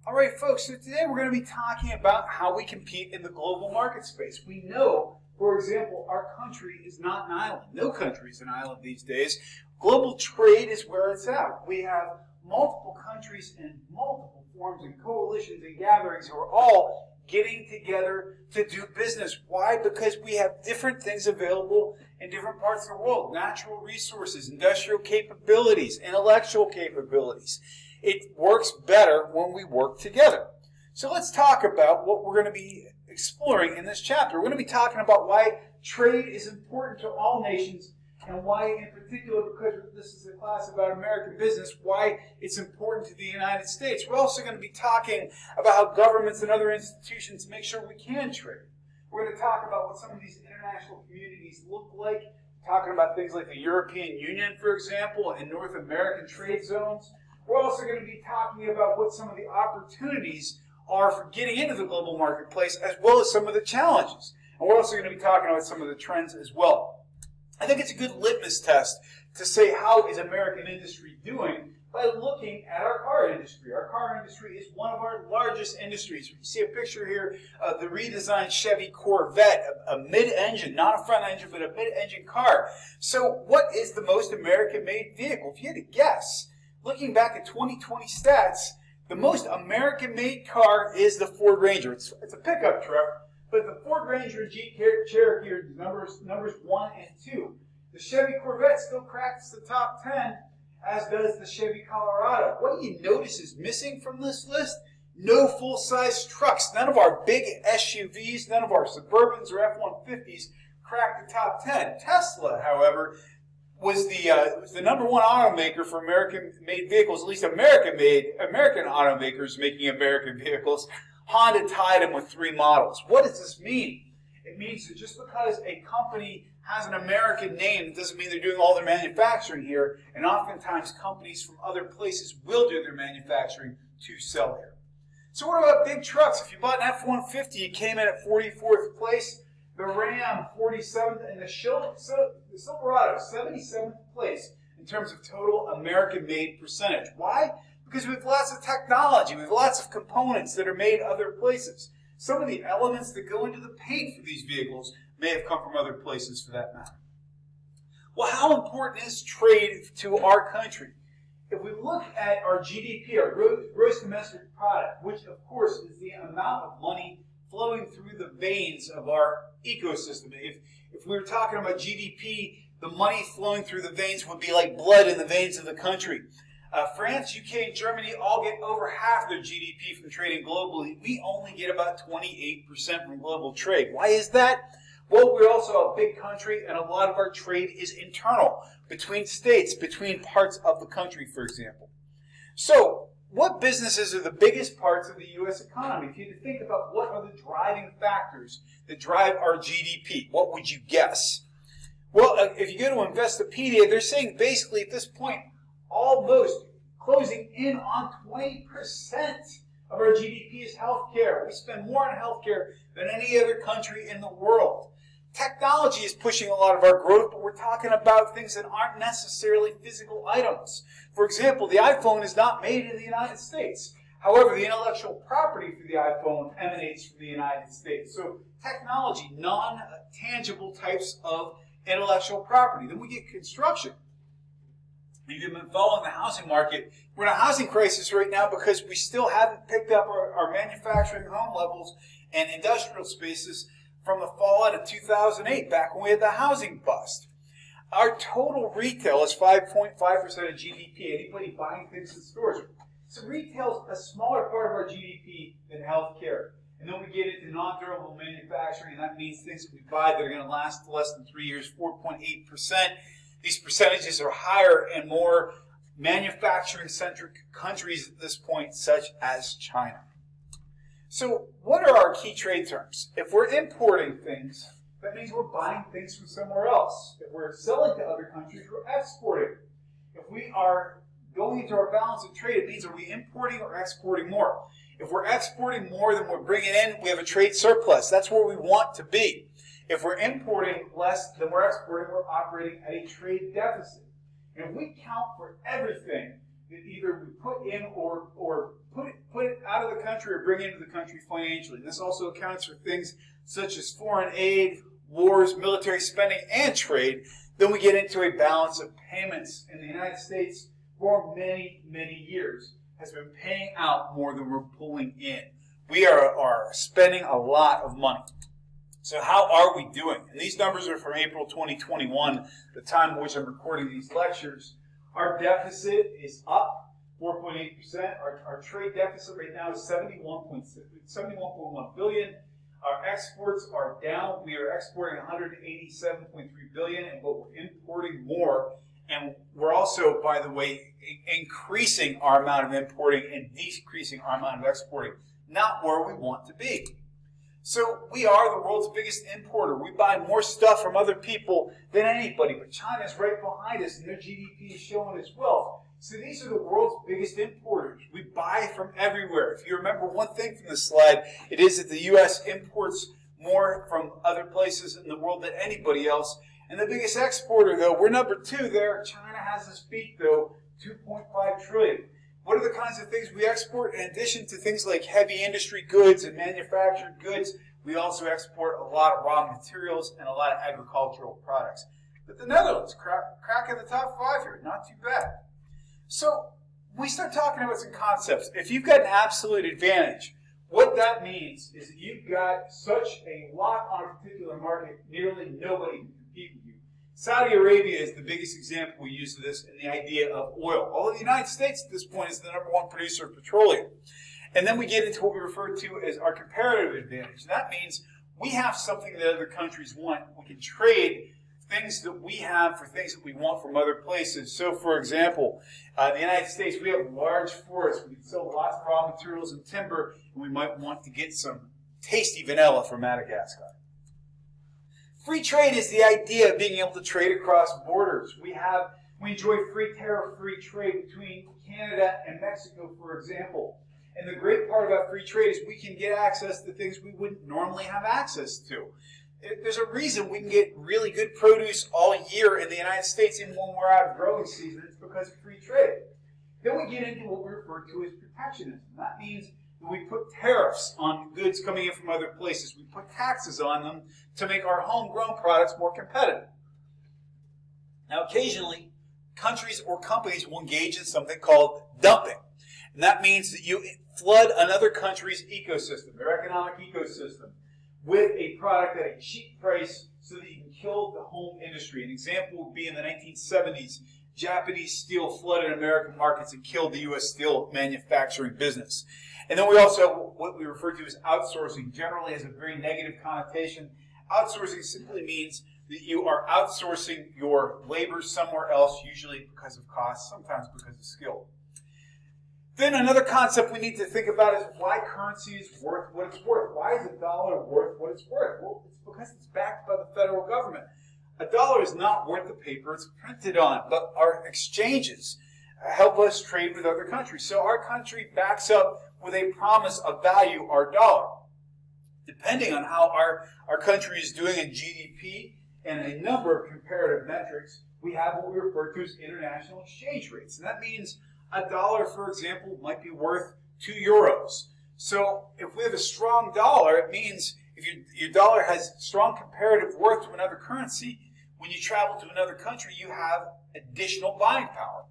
All right, folks, so today we're going to be talking about how we compete in the global market space. We know, for example, our country is not an island. No country is an island these days. Global trade is where it's at. We have multiple countries and multiple forms and coalitions and gatherings who are all getting together to do business. Why? Because we have different things available in different parts of the world. Natural resources, industrial capabilities, intellectual capabilities. It works better when we work together. So let's talk about what we're going to be exploring in this chapter. We're going to be talking about why trade is important to all nations and why, in particular, because this is a class about American business, why it's important to the United States. We're also going to be talking about how governments and other institutions make sure we can trade. We're going to talk about what some of these international communities look like, talking about things like the European Union, for example, and North American trade zones. We're also going to be talking about what some of the opportunities are for getting into the global marketplace, as well as some of the challenges. And we're also going to be talking about some of the trends as well. I think it's a good litmus test to say how is American industry doing by looking at our car industry. Our car industry is one of our largest industries. You see a picture here of the redesigned Chevy Corvette, a mid-engine, not a front engine, but a mid-engine car. So what is the most American-made vehicle? If you had to guess, looking back at 2020 stats, the most American-made car is the Ford Ranger. It's a pickup truck, but the Ford Ranger and Jeep Cherokee are numbers 1 and 2. The Chevy Corvette still cracks the top 10, as does the Chevy Colorado. What do you notice is missing from this list? No full-size trucks. None of our big SUVs, none of our Suburbans or F-150s crack the top 10. Tesla, however, was the number one automaker for American-made vehicles, at least American automakers making American vehicles. Honda tied them with 3 models. What does this mean? It means that just because a company has an American name doesn't mean they're doing all their manufacturing here, and oftentimes companies from other places will do their manufacturing to sell here. So what about big trucks? If you bought an F-150, you came in at 44th place. The Ram, 47th, and the Silverado, 77th place in terms of total American-made percentage. Why? Because we have lots of technology. We have lots of components that are made other places. Some of the elements that go into the paint for these vehicles may have come from other places for that matter. Well, how important is trade to our country? If we look at our GDP, our gross domestic product, which of course is the amount of money flowing through the veins of our ecosystem. If we were talking about GDP, the money flowing through the veins would be like blood in the veins of the country. France, UK, and Germany all get over half their GDP from trading globally. We only get about 28% from global trade. Why is that? Well, we're also a big country, and a lot of our trade is internal, between states, between parts of the country, for example. So, what businesses are the biggest parts of the U.S. economy? If you had to think about what are the driving factors that drive our GDP, what would you guess? Well, if you go to Investopedia, they're saying basically at this point, almost closing in on 20% of our GDP is healthcare. We spend more on healthcare than any other country in the world. Technology is pushing a lot of our growth, but we're talking about things that aren't necessarily physical items. For example, the iPhone is not made in the United States. However, the intellectual property for the iPhone emanates from the United States. So technology, non-tangible types of intellectual property. Then we get construction. If you've been following the housing market, we're in a housing crisis right now because we still haven't picked up our manufacturing home levels and industrial spaces from the fallout of 2008, back when we had the housing bust. Our total retail is 5.5% of GDP. Anybody buying things in stores? So retail is a smaller part of our GDP than healthcare. And then we get into non-durable manufacturing, and that means things that we buy that are going to last less than 3 years, 4.8%. These percentages are higher in more manufacturing-centric countries at this point, such as China. So what are our key trade terms? If we're importing things, that means we're buying things from somewhere else. If we're selling to other countries, we're exporting. If we are going into our balance of trade, it means are we importing or exporting more? If we're exporting more than we're bringing in, we have a trade surplus. That's where we want to be. If we're importing less than we're exporting, we're operating at a trade deficit. And if we count for everything that either we put in or put it out of the country or bring into the country financially. And this also accounts for things such as foreign aid, wars, military spending, and trade. Then we get into a balance of payments. In the United States, for many, many years, has been paying out more than we're pulling in. We are spending a lot of money. So how are we doing? And these numbers are from April 2021, the time in which I'm recording these lectures. Our deficit is up 4.8%. Our trade deficit right now is 71.1 billion. Our exports are down. We are exporting 187.3 billion, and but we're importing more. And we're also, by the way, increasing our amount of importing and decreasing our amount of exporting. Not where we want to be. So we are the world's biggest importer. We buy more stuff from other people than anybody, but China's right behind us, and their GDP is showing as well. So these are the world's biggest importers. We buy from everywhere. If you remember one thing from this slide, it is that the U.S. imports more from other places in the world than anybody else. And the biggest exporter, though, we're number 2 there. China has us beat, though, 2.5 trillion. What are the kinds of things we export? In addition to things like heavy industry goods and manufactured goods, we also export a lot of raw materials and a lot of agricultural products. But the Netherlands, cracking the top 5 here, not too bad. So we start talking about some concepts. If you've got an absolute advantage, what that means is that you've got such a lock on a particular market, nearly nobody can compete with you. Saudi Arabia is the biggest example we use of this in the idea of oil. Although the United States at this point is the #1 producer of petroleum. And then we get into what we refer to as our comparative advantage. And that means we have something that other countries want. We can trade things that we have for things that we want from other places. So, for example, in the United States, we have large forests. We can sell lots of raw materials and timber, and we might want to get some tasty vanilla from Madagascar. Free trade is the idea of being able to trade across borders. We enjoy free tariff-free trade between Canada and Mexico, for example. And the great part about free trade is we can get access to things we wouldn't normally have access to. There's a reason we can get really good produce all year in the United States, even when we're out of growing season. It's because of free trade. Then we get into what we refer to as protectionism. That means that we put tariffs on goods coming in from other places. We put taxes on them to make our homegrown products more competitive. Now, occasionally, countries or companies will engage in something called dumping. And that means that you flood another country's ecosystem, their economic ecosystem, with a product at a cheap price so that you can kill the home industry. An example would be in the 1970s, Japanese steel flooded American markets and killed the U.S. steel manufacturing business. And then we also have what we refer to as outsourcing. Generally has a very negative connotation. Outsourcing simply means that you are outsourcing your labor somewhere else, usually because of cost, sometimes because of skill. Then another concept we need to think about is why currency is worth what it's worth. Why is a dollar worth what it's worth? Well, it's because it's backed by the federal government. A dollar is not worth the paper it's printed on, but our exchanges help us trade with other countries. So our country backs up with a promise of value our dollar. Depending on how our country is doing in GDP and a number of comparative metrics, we have what we refer to as international exchange rates. And that means a dollar, for example, might be worth 2 euros. So if we have a strong dollar, it means if your dollar has strong comparative worth to another currency, when you travel to another country, you have additional buying power.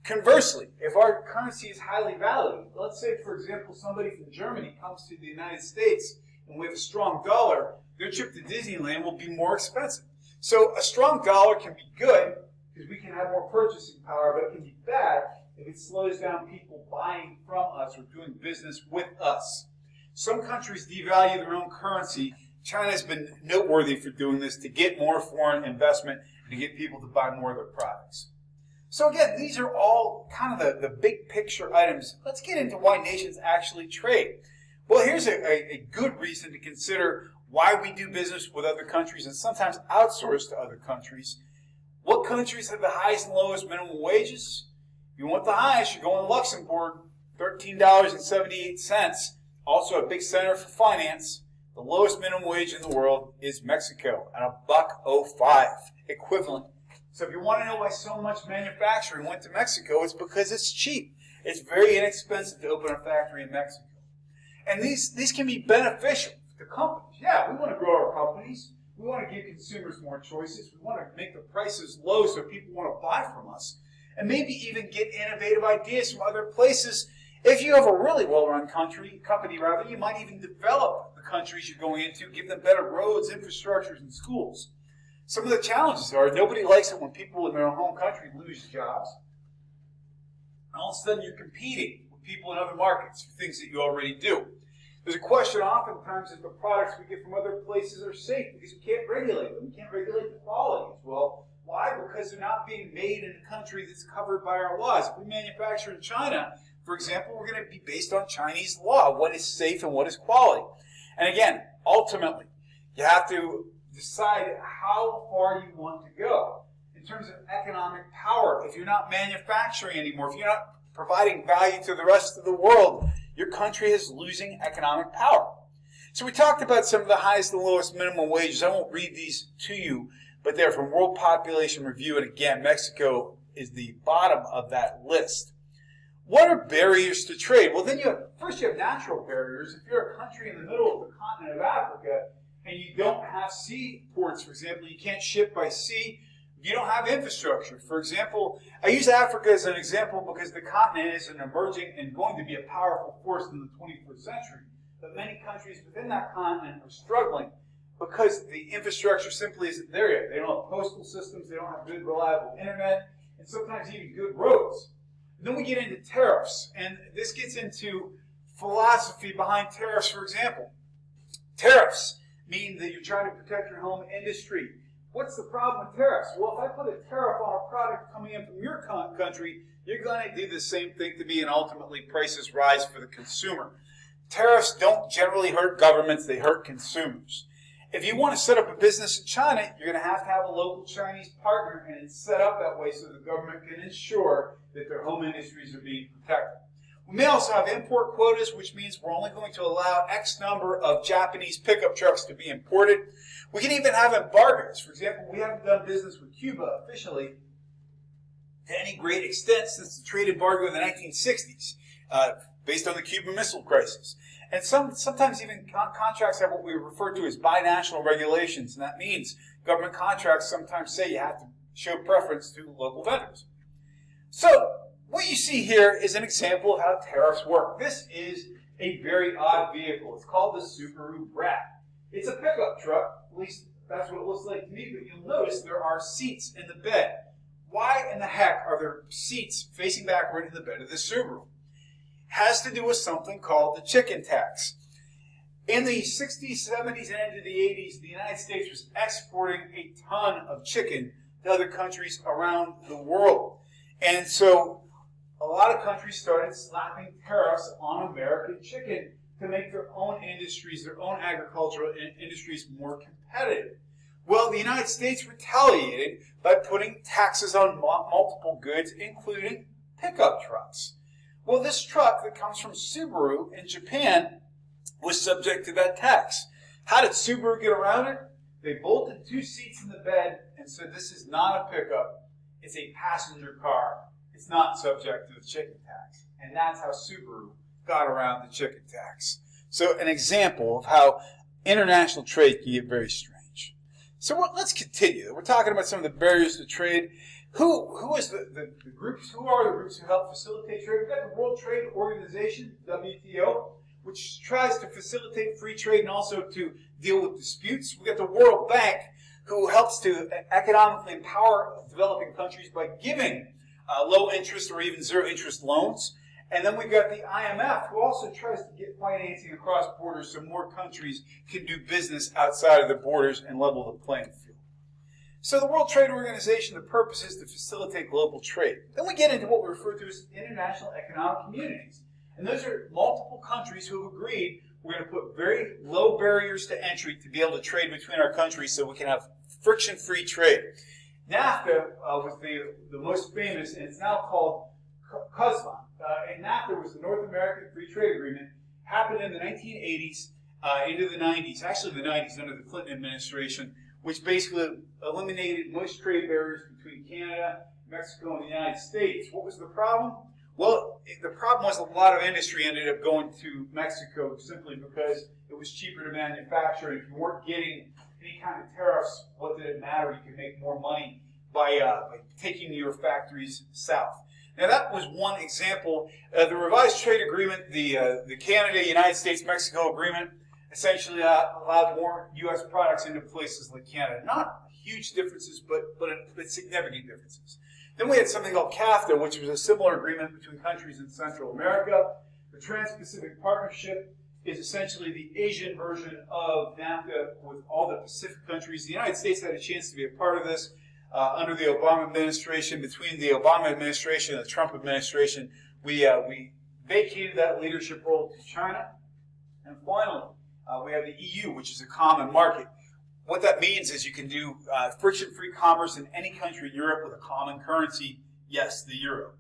Conversely, if our currency is highly valued, let's say, for example, somebody from Germany comes to the United States and we have a strong dollar, their trip to Disneyland will be more expensive. So a strong dollar can be good because we can have more purchasing power, but it can be bad if it slows down people buying from us or doing business with us. Some countries devalue their own currency. China has been noteworthy for doing this to get more foreign investment and to get people to buy more of their products. So again, these are all kind of the big picture items. Let's get into why nations actually trade. Well, here's a good reason to consider why we do business with other countries and sometimes outsource to other countries. What countries have the highest and lowest minimum wages? If you want the highest, you're going to Luxembourg, $13.78. Also a big center for finance. The lowest minimum wage in the world is Mexico at $1.05 equivalent. So if you want to know why so much manufacturing went to Mexico, it's because it's cheap. It's very inexpensive to open a factory in Mexico. And these can be beneficial to companies. Yeah, we want to grow our companies. We want to give consumers more choices. We want to make the prices low so people want to buy from us. And maybe even get innovative ideas from other places. If you have a really well-run company, you might even develop the countries you're going into, give them better roads, infrastructures, and schools. Some of the challenges are nobody likes it when people in their home country lose jobs. And all of a sudden you're competing with people in other markets for things that you already do. There's a question oftentimes if the products we get from other places are safe because we can't regulate them. We can't regulate the quality as well. Why? Because they're not being made in a country that's covered by our laws. If we manufacture in China, for example, we're going to be based on Chinese law, what is safe and what is quality. And again, ultimately, you have to decide how far you want to go. In terms of economic power, if you're not manufacturing anymore, if you're not providing value to the rest of the world, your country is losing economic power. So we talked about some of the highest and lowest minimum wages. I won't read these to you, but they're from World Population Review, and again, Mexico is the bottom of that list. What are barriers to trade? Well, then first you have natural barriers. If you're a country in the middle of the continent of Africa and you don't have seaports, for example, you can't ship by sea, you don't have infrastructure. For example, I use Africa as an example because the continent is an emerging and going to be a powerful force in the 21st century. But many countries within that continent are struggling because the infrastructure simply isn't there yet. They don't have postal systems, they don't have good, reliable internet, and sometimes even good roads. And then we get into tariffs, and this gets into philosophy behind tariffs, for example. Tariffs mean that you're trying to protect your home industry. What's the problem with tariffs? Well, if I put a tariff on a product coming in from your country, you're going to do the same thing to me, and ultimately prices rise for the consumer. Tariffs don't generally hurt governments, they hurt consumers. If you want to set up a business in China, you're going to have a local Chinese partner, and it's set up that way so the government can ensure that their home industries are being protected. We may also have import quotas, which means we're only going to allow X number of Japanese pickup trucks to be imported. We can even have embargoes. For example, we haven't done business with Cuba officially to any great extent since the trade embargo in the 1960s, based on the Cuban Missile Crisis. And sometimes even contracts have what we refer to as binational regulations, and that means government contracts sometimes say you have to show preference to local vendors. So what you see here is an example of how tariffs work. This is a very odd vehicle. It's called the Subaru Brat. It's a pickup truck, at least that's what it looks like to me, but you'll notice there are seats in the bed. Why in the heck are there seats facing backward in the bed of the Subaru? Has to do with something called the chicken tax. In the 60s, 70s, and into the 80s, the United States was exporting a ton of chicken to other countries around the world. And so a lot of countries started slapping tariffs on American chicken to make their own industries, their own agricultural industries more competitive. Well, the United States retaliated by putting taxes on multiple goods, including pickup trucks. Well, this truck that comes from Subaru in Japan was subject to that tax. How did Subaru get around it? They bolted 2 seats in the bed and said this is not a pickup, it's a passenger car. It's not subject to the chicken tax. And that's how Subaru got around the chicken tax. So an example of how international trade can get very strange. So let's continue. We're talking about some of the barriers to trade. Who is the groups? Who are the groups who help facilitate trade? We've got the World Trade Organization, WTO, which tries to facilitate free trade and also to deal with disputes. We've got the World Bank, who helps to economically empower developing countries by giving low interest or even zero interest loans. And then we've got the IMF, who also tries to get financing across borders so more countries can do business outside of the borders and level the playing field. So the World Trade Organization, the purpose is to facilitate global trade. Then we get into what we refer to as international economic communities. And those are multiple countries who have agreed we're going to put very low barriers to entry to be able to trade between our countries so we can have friction-free trade. NAFTA was the most famous, and it's now called CUSMA. And NAFTA was the North American Free Trade Agreement, happened in the 1980s into the 90s, actually the 90s under the Clinton administration, which basically eliminated most trade barriers between Canada, Mexico, and the United States. What was the problem? Well, the problem was a lot of industry ended up going to Mexico simply because it was cheaper to manufacture. And if you weren't getting any kind of tariffs, what did it matter? You could make more money by taking your factories south. Now that was one example. The revised trade agreement, the Canada-United States-Mexico agreement, essentially allowed more U.S. products into places like Canada. Not huge differences, but significant differences. Then we had something called CAFTA, which was a similar agreement between countries in Central America. The Trans-Pacific Partnership is essentially the Asian version of NAFTA with all the Pacific countries. The United States had a chance to be a part of this under the Obama administration. Between the Obama administration and the Trump administration, we vacated that leadership role to China. And finally, we have the EU, which is a common market. What that means is you can do friction-free commerce in any country in Europe with a common currency, yes, the euro.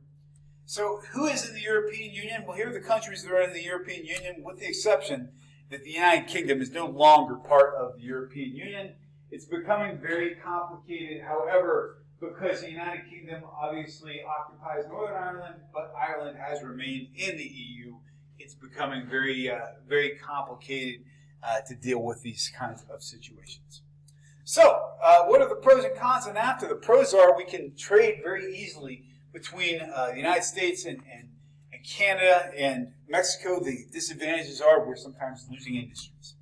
So who is in the European Union? Well, here are the countries that are in the European Union, with the exception that the United Kingdom is no longer part of the European Union. It's becoming very complicated, however, because the United Kingdom obviously occupies Northern Ireland, but Ireland has remained in the EU. It's becoming very, very complicated to deal with these kinds of situations. So, what are the pros and cons of NAFTA? The pros are we can trade very easily between the United States and Canada and Mexico. The disadvantages are we're sometimes losing industries.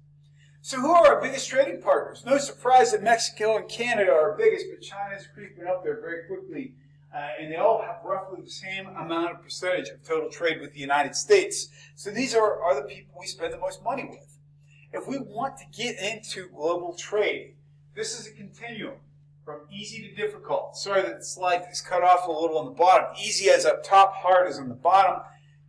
So who are our biggest trading partners? No surprise that Mexico and Canada are our biggest, but China is creeping up there very quickly. And they all have roughly the same amount of percentage of total trade with the United States. So these are the people we spend the most money with. If we want to get into global trade, this is a continuum from easy to difficult. Sorry that the slide is cut off a little on the bottom. Easy is up top, hard is on the bottom.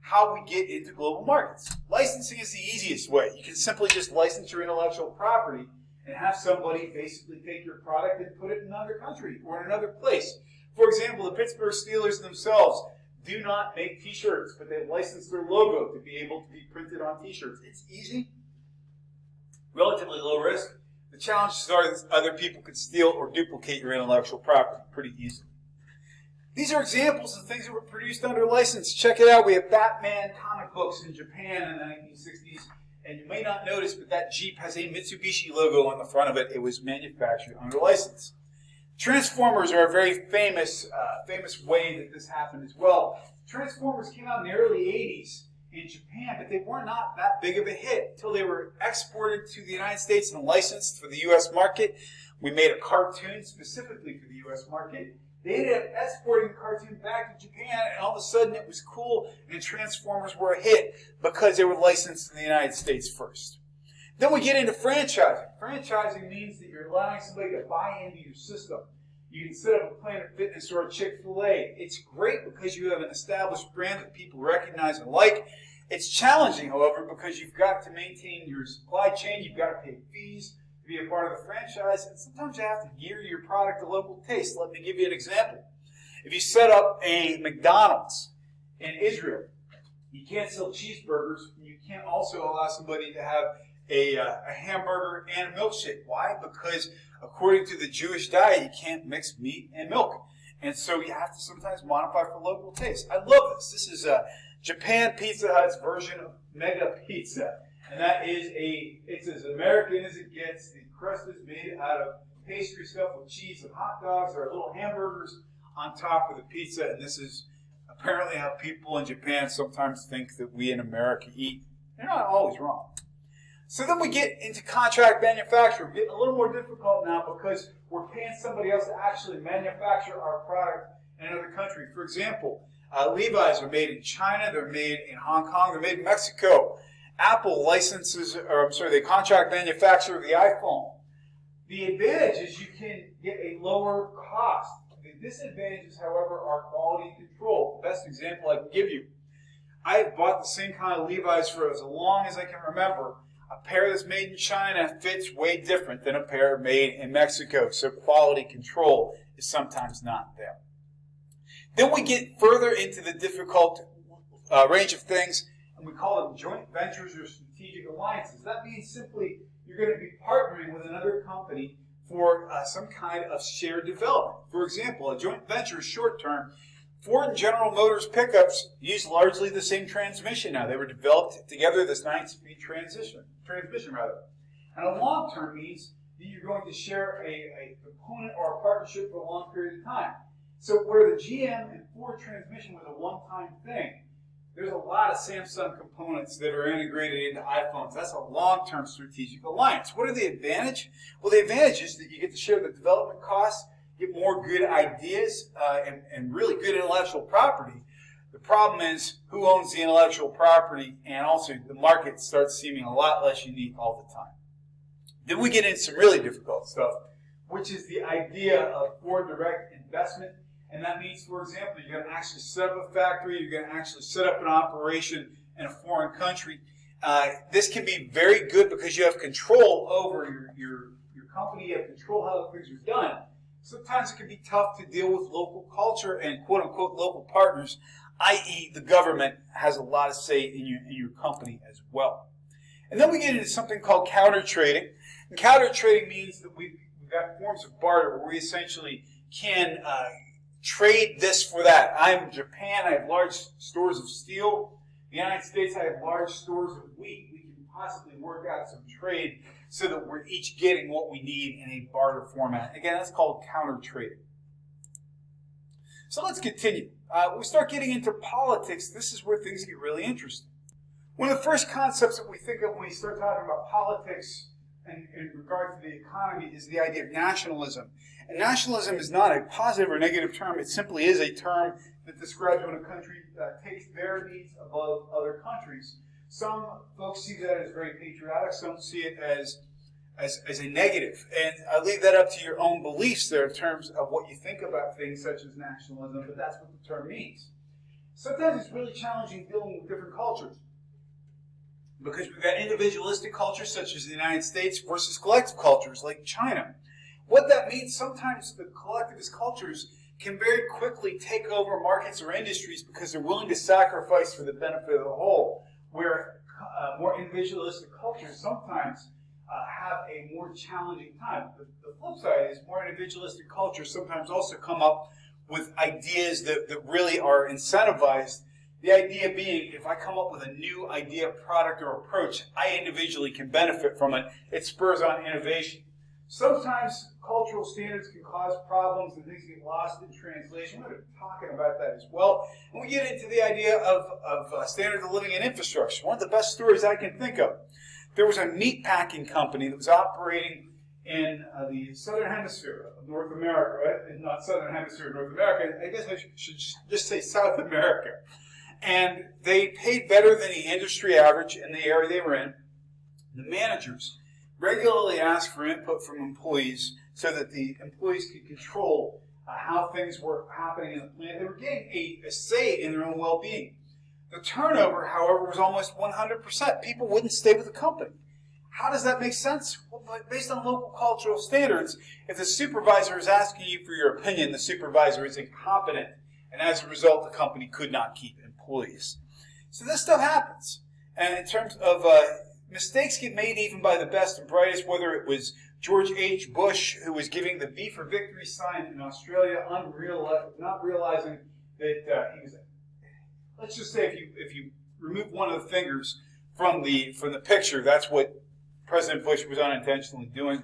How we get into global markets. Licensing is the easiest way. You can simply just license your intellectual property and have somebody basically take your product and put it in another country or in another place. For example, the Pittsburgh Steelers themselves do not make t-shirts, but they license their logo to be able to be printed on t-shirts. It's easy, relatively low risk. The challenges are that other people could steal or duplicate your intellectual property pretty easily. These are examples of things that were produced under license. Check it out. We have Batman comic books in Japan in the 1960s. And you may not notice, but that Jeep has a Mitsubishi logo on the front of it. It was manufactured under license. Transformers are a very famous way that this happened as well. Transformers came out in the early 80s in Japan, but they were not that big of a hit until they were exported to the United States and licensed for the U.S. market. We made a cartoon specifically for the U.S. market. They ended up exporting the cartoon back to Japan, and all of a sudden it was cool, and Transformers were a hit because they were licensed in the United States first. Then we get into franchising. Franchising means that you're allowing somebody to buy into your system. You can set up a Planet Fitness or a Chick-fil-A. It's great because you have an established brand that people recognize and like. It's challenging, however, because you've got to maintain your supply chain. You've got to pay fees to be a part of the franchise, and sometimes you have to gear your product to local taste. Let me give you an example. If you set up a McDonald's in Israel, you can't sell cheeseburgers, and you can't also allow somebody to have a hamburger and a milkshake. Why? Because according to the Jewish diet, you can't mix meat and milk. And so you have to sometimes modify for local taste. I love this. This is Japan Pizza Hut's version of Mega Pizza. And that is it's as American as it gets. The crust is made out of pastry stuffed with cheese and hot dogs. There are little hamburgers on top of the pizza. And this is apparently how people in Japan sometimes think that we in America eat. They're not always wrong. So then we get into contract manufacturing. Getting a little more difficult now because we're paying somebody else to actually manufacture our product in another country. For example, Levi's are made in China, they're made in Hong Kong, they're made in Mexico. Apple they contract manufacture the iPhone. The advantage is you can get a lower cost. The disadvantages, however, are quality control. The best example I can give you. I have bought the same kind of Levi's for as long as I can remember. A pair that's made in China fits way different than a pair made in Mexico, so quality control is sometimes not there. Then we get further into the difficult range of things, and we call them joint ventures or strategic alliances. That means simply you're going to be partnering with another company for some kind of shared development. For example, a joint venture is short term. Ford and General Motors pickups use largely the same transmission now. They were developed together, this 9-speed transmission. And a long term means that you're going to share a component or a partnership for a long period of time. So where the GM and Ford transmission was a one-time thing, there's a lot of Samsung components that are integrated into iPhones. That's a long-term strategic alliance. What are the advantages? Well, the advantage is that you get to share the development costs, get more good ideas, and really good intellectual property. The problem is who owns the intellectual property, and also the market starts seeming a lot less unique all the time. Then we get into some really difficult stuff, which is the idea of foreign direct investment. And that means, for example, you're going to actually set up a factory, you're going to actually set up an operation in a foreign country. This can be very good because you have control over your company, you have control how things are done. Sometimes it can be tough to deal with local culture and quote-unquote local partners, i.e. the government has a lot of say in your company as well. And then we get into something called counter trading. And counter trading means that we've got forms of barter where we essentially can trade this for that. I'm Japan, I have large stores of steel. The United States, I have large stores of wheat. We can possibly work out some trade so that we're each getting what we need in a barter format. Again, that's called counter trading. So let's continue. We start getting into politics. This is where things get really interesting. One of the first concepts that we think of when we start talking about politics in regard to the economy is the idea of nationalism. And nationalism is not a positive or negative term. It simply is a term that describes when a country takes their needs above other countries. Some folks see that as very patriotic. Some see it as a negative. And I leave that up to your own beliefs there in terms of what you think about things such as nationalism, but that's what the term means. Sometimes it's really challenging dealing with different cultures, because we've got individualistic cultures such as the United States versus collective cultures like China. What that means, sometimes the collectivist cultures can very quickly take over markets or industries because they're willing to sacrifice for the benefit of the whole, where more individualistic cultures sometimes have a more challenging time. The flip side is more individualistic cultures sometimes also come up with ideas that really are incentivized. The idea being, if I come up with a new idea, product, or approach, I individually can benefit from it. It spurs on innovation. Sometimes cultural standards can cause problems and things get lost in translation. We're going to be talking about that as well. And we get into the idea of standard of living and infrastructure. One of the best stories I can think of. There was a meat packing company that was operating in the southern hemisphere of North America, right? Not southern hemisphere of North America. I guess I should just say South America. And they paid better than the industry average in the area they were in. The managers regularly asked for input from employees so that the employees could control how things were happening in the plant. They were getting a say in their own well-being. The turnover, however, was almost 100%. People wouldn't stay with the company. How does that make sense? Well, based on local cultural standards, if the supervisor is asking you for your opinion, the supervisor is incompetent, and as a result, the company could not keep employees. So this stuff happens. And in terms of mistakes get made even by the best and brightest, whether it was George H. Bush, who was giving the V for Victory sign in Australia, not realizing that he was... Let's just say if you remove one of the fingers from the picture, that's what President Bush was unintentionally doing.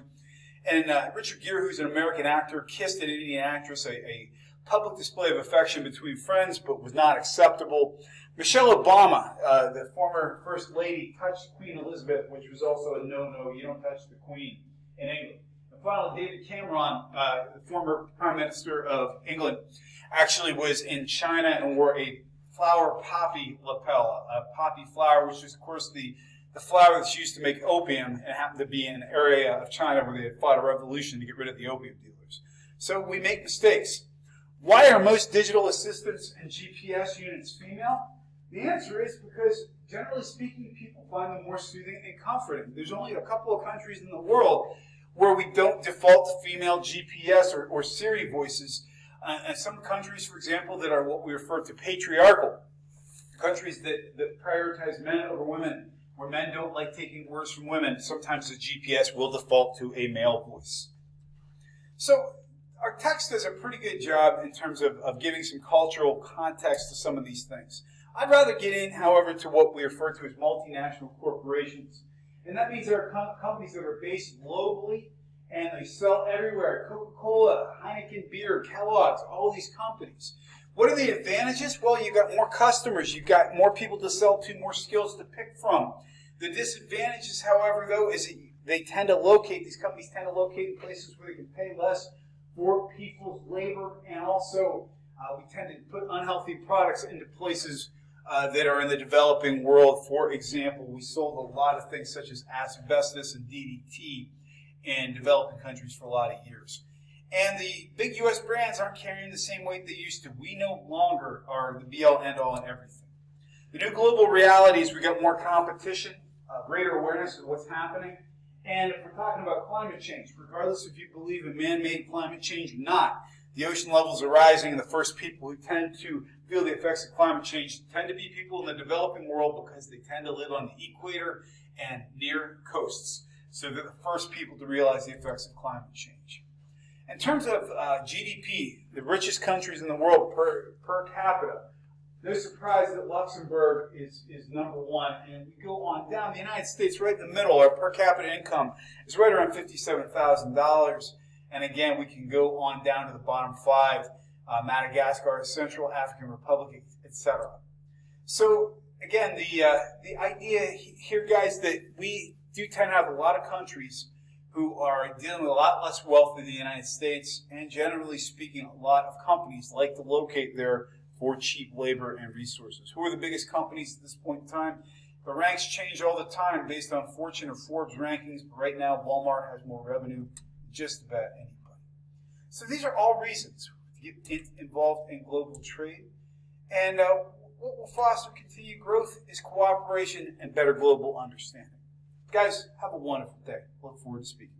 And Richard Gere, who's an American actor, kissed an Indian actress, a public display of affection between friends, but was not acceptable. Michelle Obama, the former First Lady, touched Queen Elizabeth, which was also a no-no. You don't touch the Queen in England. And finally, David Cameron, the former Prime Minister of England, actually was in China and wore a flower poppy lapel, a poppy flower, which is, of course, the flower that's used to make opium, and happened to be in an area of China where they had fought a revolution to get rid of the opium dealers. So we make mistakes. Why are most digital assistants and GPS units female? The answer is because, generally speaking, people find them more soothing and comforting. There's only a couple of countries in the world where we don't default to female GPS or Siri voices. And some countries, for example, that are what we refer to patriarchal, countries that prioritize men over women, where men don't like taking orders from women, sometimes the GPS will default to a male voice. So our text does a pretty good job in terms of giving some cultural context to some of these things. I'd rather get in, however, to what we refer to as multinational corporations. And that means there are companies that are based globally and they sell everywhere. Coca-Cola, Heineken Beer, Kellogg's, all these companies. What are the advantages? Well, you've got more customers, you've got more people to sell to, more skills to pick from. The disadvantages, however, though, is that these companies tend to locate in places where they can pay less for people's labor, and also we tend to put unhealthy products into places that are in the developing world. For example, we sold a lot of things such as asbestos and DDT in developing countries for a lot of years. And the big U.S. brands aren't carrying the same weight they used to. We no longer are the be-all, end-all in everything. The new global reality is we got more competition, greater awareness of what's happening. And if we're talking about climate change, regardless if you believe in man-made climate change or not, the ocean levels are rising, and the first people who tend to feel the effects of climate change tend to be people in the developing world because they tend to live on the equator and near coasts. So they're the first people to realize the effects of climate change. In terms of GDP, the richest countries in the world per capita, no surprise that Luxembourg is number one. And we go on down, the United States right in the middle, our per capita income is right around $57,000. And again, we can go on down to the bottom five, Madagascar, Central African Republic, etc. So again, the idea here, guys, that we do tend to have a lot of countries who are dealing with a lot less wealth than the United States, and generally speaking, a lot of companies like to locate there for cheap labor and resources. Who are the biggest companies at this point in time? The ranks change all the time based on Fortune or Forbes rankings, but right now Walmart has more revenue than just about anybody. So these are all reasons to get involved in global trade. And what will foster continued growth is cooperation and better global understanding. Guys, have a wonderful day. Look forward to speaking.